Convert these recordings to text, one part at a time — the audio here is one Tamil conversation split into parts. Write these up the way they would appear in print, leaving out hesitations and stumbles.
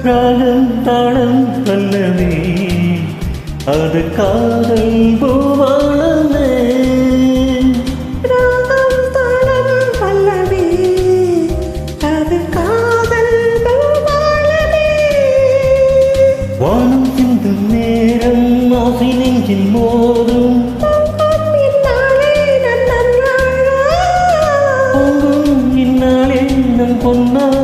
ராகம் தாளம் பல்லவி அது காதல் பூவானமே. ராகம் தாளம் பல்லவி அது காதல் பூவானமே. வானம் சிந்தும் நேரம் ஆசை நெஞ்சில் மோதும் இந்நாளே நம் பொன்னாள்.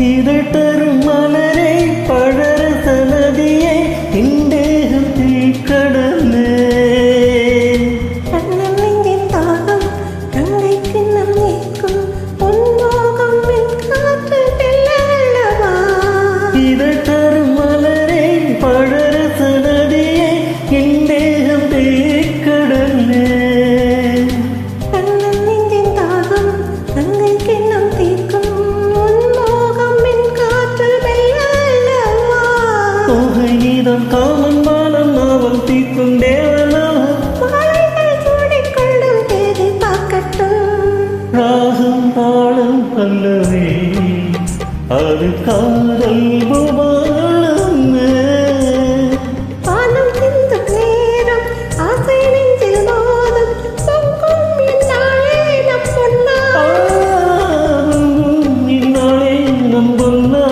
இதை தரும் மலரை பழரச நதியை இந்தேகம் தீக்கடலே. நெஞ்சின் தாகம் கங்கைக்கு நம் நீக்கும் பொன்மோகம் காற்று வெள்ளவா. இதை தரும் மலரை பழரச நதியை இந்தேகம் தீக்கடலே. நெஞ்சின் தாகம் கங்கைக்கு நம் தீர்க்கும் காமன் பாலம் நாவல் தீக்கும் தேவனா. சூடிக்கொள்ளும் தேதி பார்க்கட்டும். ராகம் தாளம் பல்லவி அது காதல் பூவானமே. வானம் சிந்தும் நேரம் ஆசை நெஞ்சில் மோதும் பொங்கும் இந்நாளே நம் பொன்னாள். இந்நாளே நம் பொன்னாள்.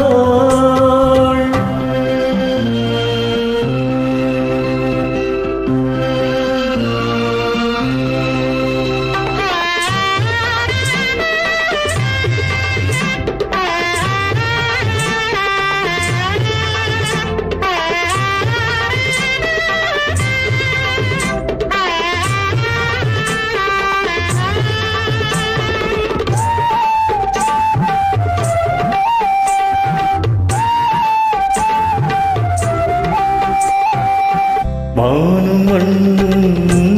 வானும் மண்ணும்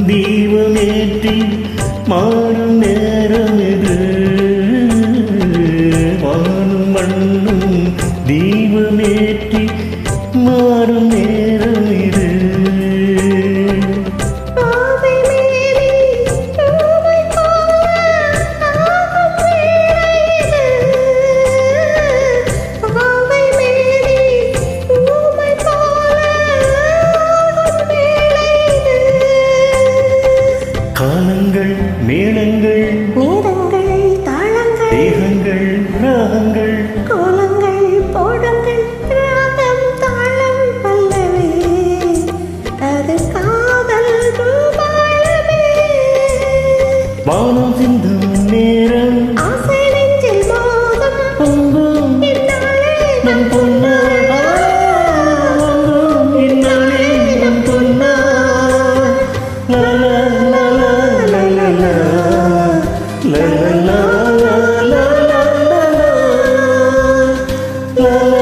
தீபமேற்றி மாறும் நேரம் இது. வானும் மண்ணும் தீபமேற்றி மாறும் நேரம் இது. காலங்கள் மேளங்கள் நேரங்கள் தாளங்கள் தேகங்கள் ராகங்கள் கோலங்கள் போடுங்கள். ராகம் தாளம் பல்லவி அது காதல் பூவானமே. வானம் சிந்தும் நேரம் ஆசை நெஞ்சில் மோதும் பொங்கும் இந்நாளே நம் பொன்னாள். இந்நாளே நம் பொன்னாள். லா லா லா லா லா லா லா லா லா லா லா லா லா லா.